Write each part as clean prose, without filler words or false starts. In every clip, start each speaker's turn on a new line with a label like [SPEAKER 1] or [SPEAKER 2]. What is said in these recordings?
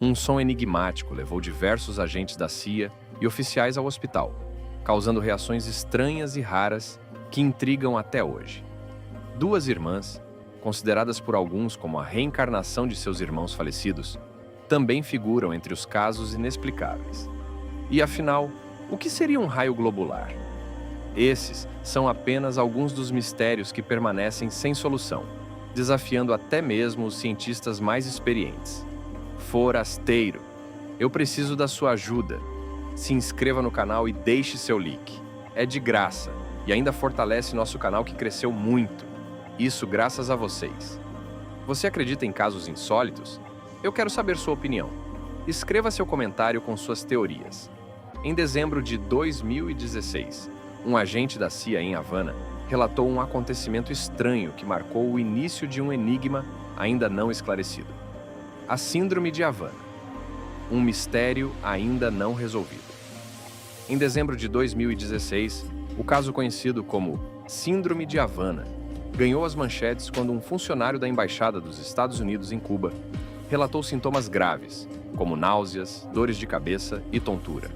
[SPEAKER 1] Um som enigmático levou diversos agentes da CIA e oficiais ao hospital, causando reações estranhas e raras que intrigam até hoje. Duas irmãs, consideradas por alguns como a reencarnação de seus irmãos falecidos, também figuram entre os casos inexplicáveis. E afinal, o que seria um raio globular? Esses são apenas alguns dos mistérios que permanecem sem solução, desafiando até mesmo os cientistas mais experientes. Forasteiro, eu preciso da sua ajuda. Se inscreva no canal e deixe seu like. É de graça e ainda fortalece nosso canal que cresceu muito. Isso graças a vocês. Você acredita em casos insólitos? Eu quero saber sua opinião. Escreva seu comentário com suas teorias. Em dezembro de 2016, um agente da CIA em Havana relatou um acontecimento estranho que marcou o início de um enigma ainda não esclarecido. A Síndrome de Havana. Um mistério ainda não resolvido. Em dezembro de 2016, o caso conhecido como Síndrome de Havana ganhou as manchetes quando um funcionário da Embaixada dos Estados Unidos em Cuba relatou sintomas graves, como náuseas, dores de cabeça e tontura.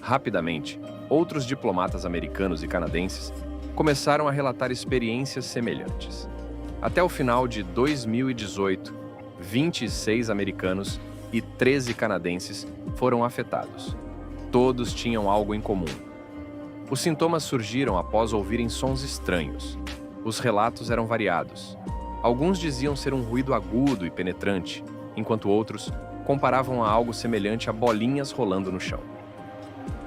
[SPEAKER 1] Rapidamente, outros diplomatas americanos e canadenses começaram a relatar experiências semelhantes. Até o final de 2018, 26 americanos e 13 canadenses foram afetados. Todos tinham algo em comum. Os sintomas surgiram após ouvirem sons estranhos. Os relatos eram variados. Alguns diziam ser um ruído agudo e penetrante, enquanto outros comparavam a algo semelhante a bolinhas rolando no chão.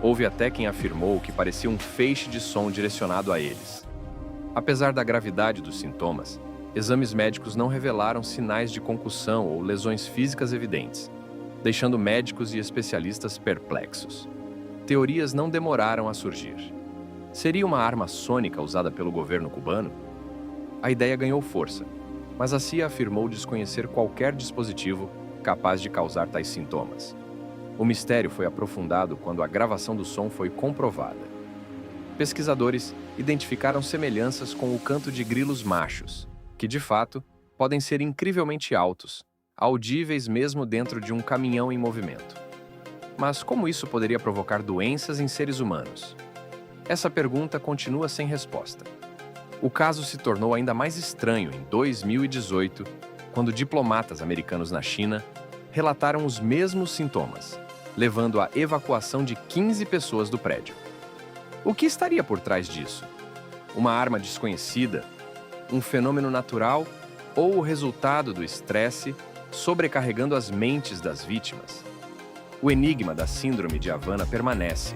[SPEAKER 1] Houve até quem afirmou que parecia um feixe de som direcionado a eles. Apesar da gravidade dos sintomas, exames médicos não revelaram sinais de concussão ou lesões físicas evidentes, deixando médicos e especialistas perplexos. Teorias não demoraram a surgir. Seria uma arma sônica usada pelo governo cubano? A ideia ganhou força, mas a CIA afirmou desconhecer qualquer dispositivo capaz de causar tais sintomas. O mistério foi aprofundado quando a gravação do som foi comprovada. Pesquisadores identificaram semelhanças com o canto de grilos machos, que, de fato, podem ser incrivelmente altos, audíveis mesmo dentro de um caminhão em movimento. Mas como isso poderia provocar doenças em seres humanos? Essa pergunta continua sem resposta. O caso se tornou ainda mais estranho em 2018, quando diplomatas americanos na China relataram os mesmos sintomas, levando à evacuação de 15 pessoas do prédio. O que estaria por trás disso? Uma arma desconhecida? Um fenômeno natural? Ou o resultado do estresse sobrecarregando as mentes das vítimas? O enigma da Síndrome de Havana permanece,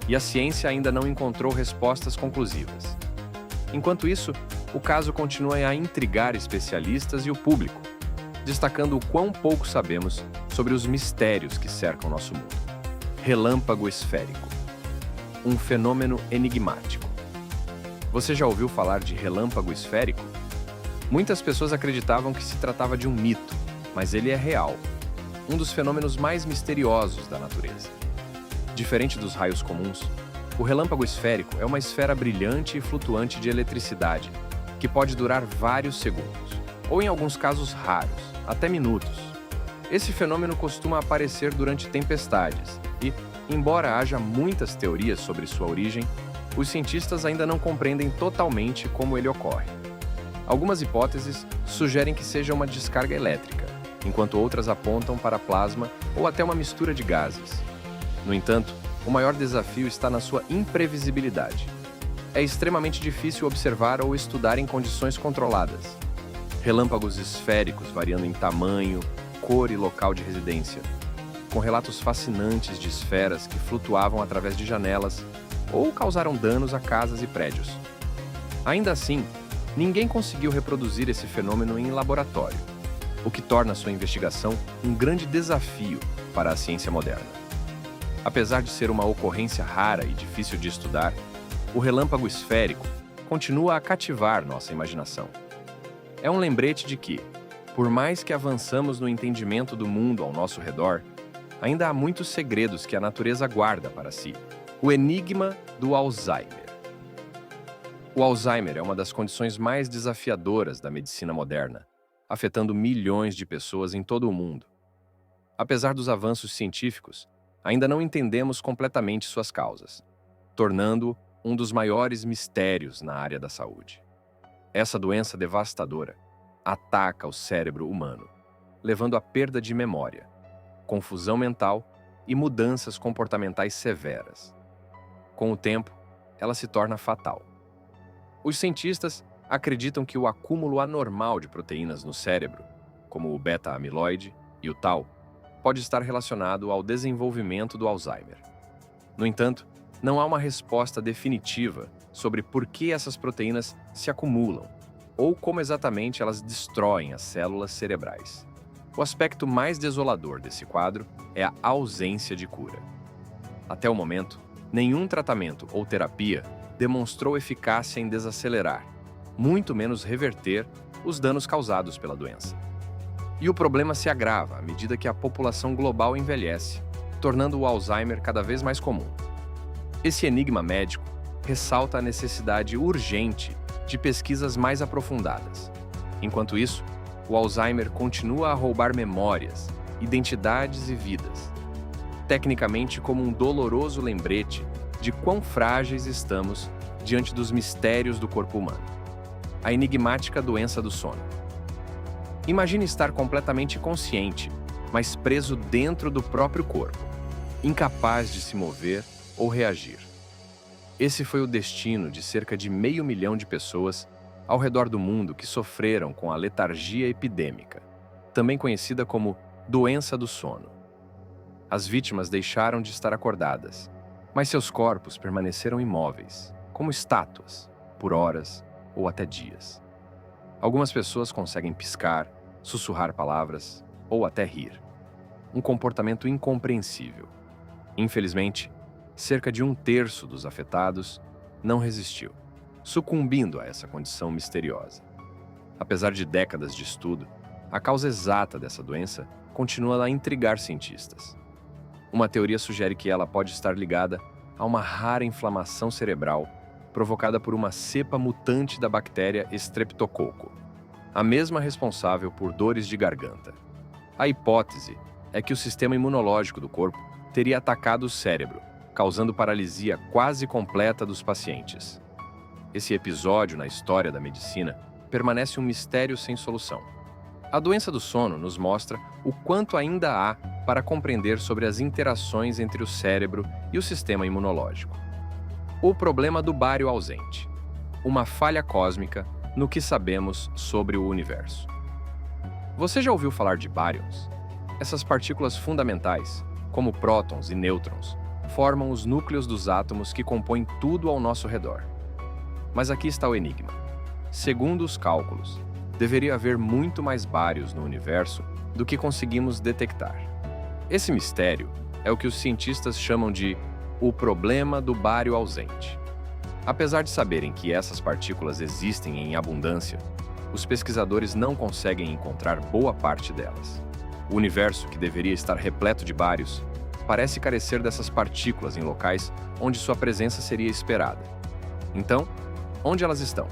[SPEAKER 1] e a ciência ainda não encontrou respostas conclusivas. Enquanto isso, o caso continua a intrigar especialistas e o público, destacando o quão pouco sabemos sobre os mistérios que cercam nosso mundo. Relâmpago esférico. Um fenômeno enigmático. Você já ouviu falar de relâmpago esférico? Muitas pessoas acreditavam que se tratava de um mito, mas ele é real. Um dos fenômenos mais misteriosos da natureza. Diferente dos raios comuns, o relâmpago esférico é uma esfera brilhante e flutuante de eletricidade, que pode durar vários segundos, ou em alguns casos raros, até minutos. Esse fenômeno costuma aparecer durante tempestades e, embora haja muitas teorias sobre sua origem, os cientistas ainda não compreendem totalmente como ele ocorre. Algumas hipóteses sugerem que seja uma descarga elétrica, enquanto outras apontam para plasma ou até uma mistura de gases. No entanto, o maior desafio está na sua imprevisibilidade. É extremamente difícil observar ou estudar em condições controladas. Relâmpagos esféricos variando em tamanho, cor e local de residência, com relatos fascinantes de esferas que flutuavam através de janelas ou causaram danos a casas e prédios. Ainda assim, ninguém conseguiu reproduzir esse fenômeno em laboratório, o que torna sua investigação um grande desafio para a ciência moderna. Apesar de ser uma ocorrência rara e difícil de estudar, o relâmpago esférico continua a cativar nossa imaginação. É um lembrete de que, por mais que avançamos no entendimento do mundo ao nosso redor, ainda há muitos segredos que a natureza guarda para si. O enigma do Alzheimer. O Alzheimer é uma das condições mais desafiadoras da medicina moderna, afetando milhões de pessoas em todo o mundo. Apesar dos avanços científicos, ainda não entendemos completamente suas causas, tornando-o um dos maiores mistérios na área da saúde. Essa doença devastadora ataca o cérebro humano, levando à perda de memória, confusão mental e mudanças comportamentais severas. Com o tempo, ela se torna fatal. Os cientistas acreditam que o acúmulo anormal de proteínas no cérebro, como o beta-amiloide e o tau, pode estar relacionado ao desenvolvimento do Alzheimer. No entanto, não há uma resposta definitiva sobre por que essas proteínas se acumulam ou como exatamente elas destroem as células cerebrais. O aspecto mais desolador desse quadro é a ausência de cura. Até o momento, nenhum tratamento ou terapia demonstrou eficácia em desacelerar, muito menos reverter, os danos causados pela doença. E o problema se agrava à medida que a população global envelhece, tornando o Alzheimer cada vez mais comum. Esse enigma médico ressalta a necessidade urgente de pesquisas mais aprofundadas. Enquanto isso, o Alzheimer continua a roubar memórias, identidades e vidas, tecnicamente como um doloroso lembrete de quão frágeis estamos diante dos mistérios do corpo humano. A enigmática doença do sono. Imagine estar completamente consciente, mas preso dentro do próprio corpo, incapaz de se mover ou reagir. Esse foi o destino de cerca de 500 mil de pessoas ao redor do mundo que sofreram com a letargia epidêmica, também conhecida como doença do sono. As vítimas deixaram de estar acordadas, mas seus corpos permaneceram imóveis, como estátuas, por horas ou até dias. Algumas pessoas conseguem piscar, sussurrar palavras ou até rir. Um comportamento incompreensível. Infelizmente, cerca de 1/3 dos afetados não resistiu, sucumbindo a essa condição misteriosa. Apesar de décadas de estudo, a causa exata dessa doença continua a intrigar cientistas. Uma teoria sugere que ela pode estar ligada a uma rara inflamação cerebral provocada por uma cepa mutante da bactéria Streptococcus, a mesma responsável por dores de garganta. A hipótese é que o sistema imunológico do corpo teria atacado o cérebro, causando paralisia quase completa dos pacientes. Esse episódio na história da medicina permanece um mistério sem solução. A doença do sono nos mostra o quanto ainda há para compreender sobre as interações entre o cérebro e o sistema imunológico. O problema do bário ausente. Uma falha cósmica no que sabemos sobre o universo. Você já ouviu falar de bárions? Essas partículas fundamentais, como prótons e nêutrons, formam os núcleos dos átomos que compõem tudo ao nosso redor. Mas aqui está o enigma. Segundo os cálculos, deveria haver muito mais bários no universo do que conseguimos detectar. Esse mistério é o que os cientistas chamam de o problema do bário ausente. Apesar de saberem que essas partículas existem em abundância, os pesquisadores não conseguem encontrar boa parte delas. O universo, que deveria estar repleto de bários, parece carecer dessas partículas em locais onde sua presença seria esperada. Então, onde elas estão?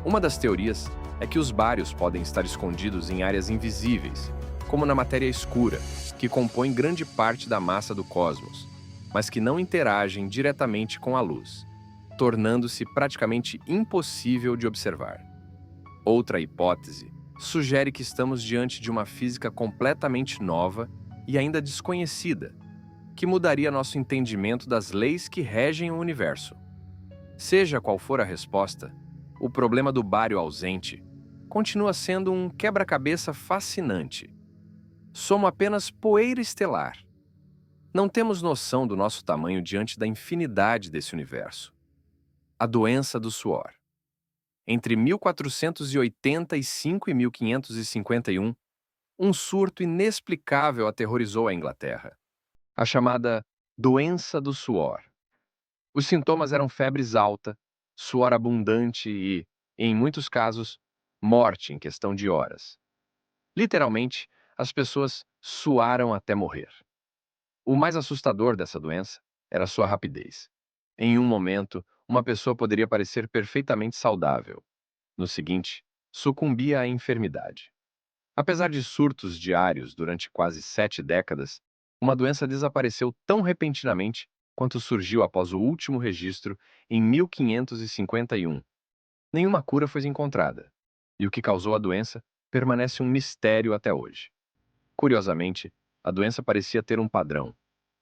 [SPEAKER 1] Uma das teorias é que os bários podem estar escondidos em áreas invisíveis, como na matéria escura, que compõe grande parte da massa do cosmos, mas que não interagem diretamente com a luz, tornando-se praticamente impossível de observar. Outra hipótese sugere que estamos diante de uma física completamente nova e ainda desconhecida, que mudaria nosso entendimento das leis que regem o universo. Seja qual for a resposta, o problema do bário ausente continua sendo um quebra-cabeça fascinante. Somos apenas poeira estelar. Não temos noção do nosso tamanho diante da infinidade desse universo. A doença do suor. Entre 1485 e 1551, um surto inexplicável aterrorizou a Inglaterra. A chamada doença do suor. Os sintomas eram febres alta, suor abundante e, em muitos casos, morte em questão de horas. Literalmente, as pessoas suaram até morrer. O mais assustador dessa doença era sua rapidez. Em um momento, uma pessoa poderia parecer perfeitamente saudável. No seguinte, sucumbia à enfermidade. Apesar de surtos diários durante quase 7 décadas, uma doença desapareceu tão repentinamente quanto surgiu após o último registro em 1551. Nenhuma cura foi encontrada, e o que causou a doença permanece um mistério até hoje. Curiosamente, a doença parecia ter um padrão.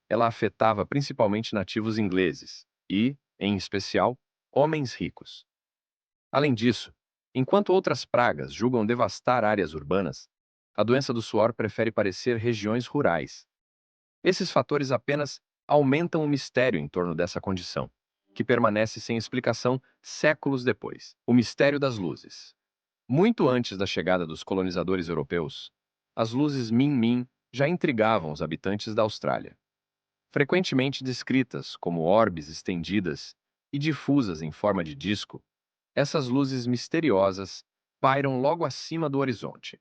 [SPEAKER 1] Ela afetava principalmente nativos ingleses e, em especial, homens ricos. Além disso, enquanto outras pragas julgam devastar áreas urbanas, a doença do suor prefere parecer regiões rurais. Esses fatores apenas aumentam o mistério em torno dessa condição, que permanece sem explicação séculos depois. O mistério das luzes. Muito antes da chegada dos colonizadores europeus, as luzes Min-Min já intrigavam os habitantes da Austrália. Frequentemente descritas como orbes estendidas e difusas em forma de disco, essas luzes misteriosas pairam logo acima do horizonte.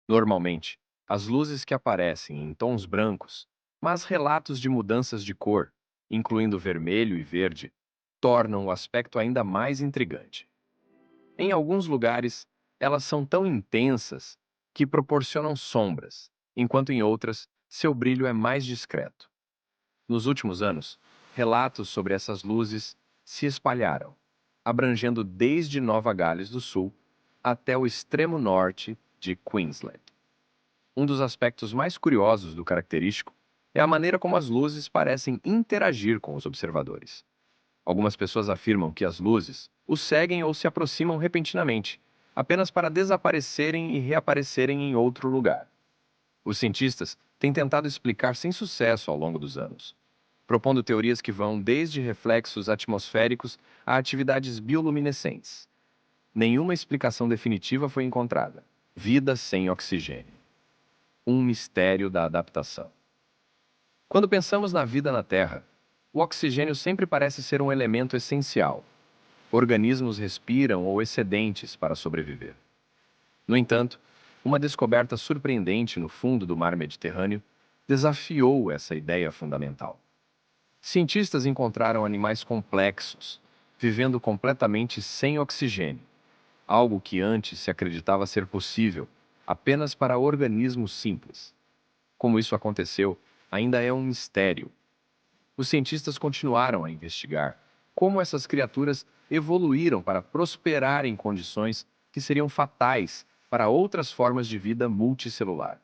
[SPEAKER 1] Normalmente, as luzes que aparecem em tons brancos, mas relatos de mudanças de cor, incluindo vermelho e verde, tornam o aspecto ainda mais intrigante. Em alguns lugares, elas são tão intensas que proporcionam sombras, enquanto em outras, seu brilho é mais discreto. Nos últimos anos, relatos sobre essas luzes se espalharam, abrangendo desde Nova Gales do Sul até o extremo norte de Queensland. Um dos aspectos mais curiosos do característico é a maneira como as luzes parecem interagir com os observadores. Algumas pessoas afirmam que as luzes os seguem ou se aproximam repentinamente, apenas para desaparecerem e reaparecerem em outro lugar. Os cientistas têm tentado explicar sem sucesso ao longo dos anos, propondo teorias que vão desde reflexos atmosféricos a atividades bioluminescentes. Nenhuma explicação definitiva foi encontrada. Vida sem oxigênio. Um mistério da adaptação. Quando pensamos na vida na Terra, o oxigênio sempre parece ser um elemento essencial. Organismos respiram ou excedentes para sobreviver. No entanto, uma descoberta surpreendente no fundo do mar Mediterrâneo desafiou essa ideia fundamental. Cientistas encontraram animais complexos, vivendo completamente sem oxigênio, algo que antes se acreditava ser possível apenas para organismos simples. Como isso aconteceu, ainda é um mistério. Os cientistas continuaram a investigar como essas criaturas evoluíram para prosperar em condições que seriam fatais para outras formas de vida multicelular.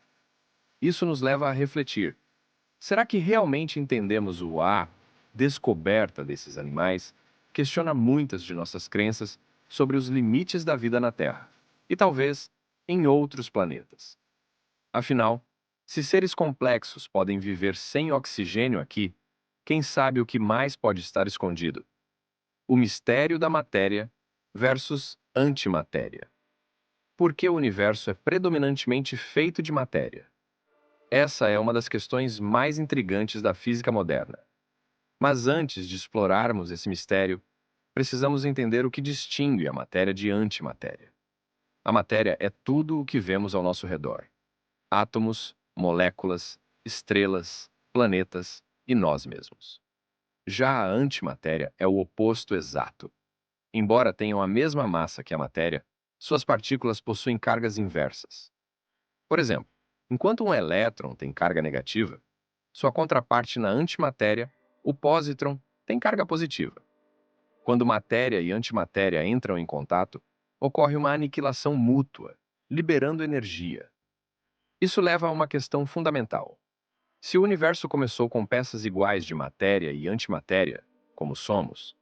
[SPEAKER 1] Isso nos leva a refletir: será que realmente entendemos a descoberta desses animais? Questiona muitas de nossas crenças sobre os limites da vida na Terra e talvez em outros planetas. Afinal, se seres complexos podem viver sem oxigênio aqui, quem sabe o que mais pode estar escondido? O mistério da matéria versus antimatéria. Por que o universo é predominantemente feito de matéria? Essa é uma das questões mais intrigantes da física moderna. Mas antes de explorarmos esse mistério, precisamos entender o que distingue a matéria de antimatéria. A matéria é tudo o que vemos ao nosso redor: átomos, moléculas, estrelas, planetas e nós mesmos. Já a antimatéria é o oposto exato. Embora tenham a mesma massa que a matéria, suas partículas possuem cargas inversas. Por exemplo, enquanto um elétron tem carga negativa, sua contraparte na antimatéria, o pósitron, tem carga positiva. Quando matéria e antimatéria entram em contato, ocorre uma aniquilação mútua, liberando energia. Isso leva a uma questão fundamental. Se o universo começou com peças iguais de matéria e antimatéria, como somos,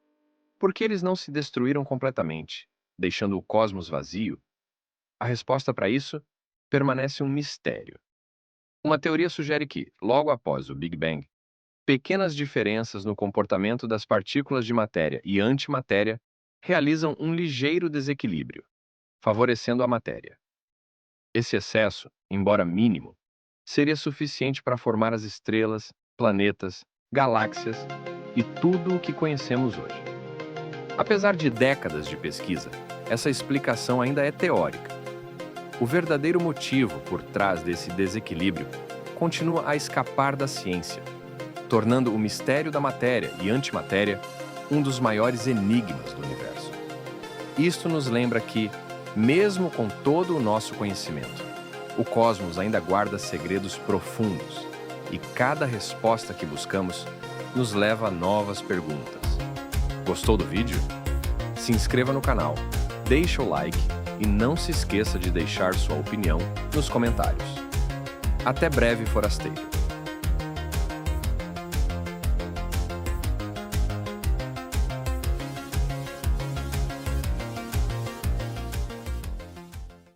[SPEAKER 1] por que eles não se destruíram completamente, deixando o cosmos vazio? A resposta para isso permanece um mistério. Uma teoria sugere que, logo após o Big Bang, pequenas diferenças no comportamento das partículas de matéria e antimatéria realizam um ligeiro desequilíbrio, favorecendo a matéria. Esse excesso, embora mínimo, seria suficiente para formar as estrelas, planetas, galáxias e tudo o que conhecemos hoje. Apesar de décadas de pesquisa, essa explicação ainda é teórica. O verdadeiro motivo por trás desse desequilíbrio continua a escapar da ciência, tornando o mistério da matéria e antimatéria um dos maiores enigmas do universo. Isto nos lembra que, mesmo com todo o nosso conhecimento, O cosmos ainda guarda segredos profundos, e cada resposta que buscamos nos leva a novas perguntas. Gostou do vídeo? Se inscreva no canal, deixe o like e não se esqueça de deixar sua opinião nos comentários. Até breve, forasteiro!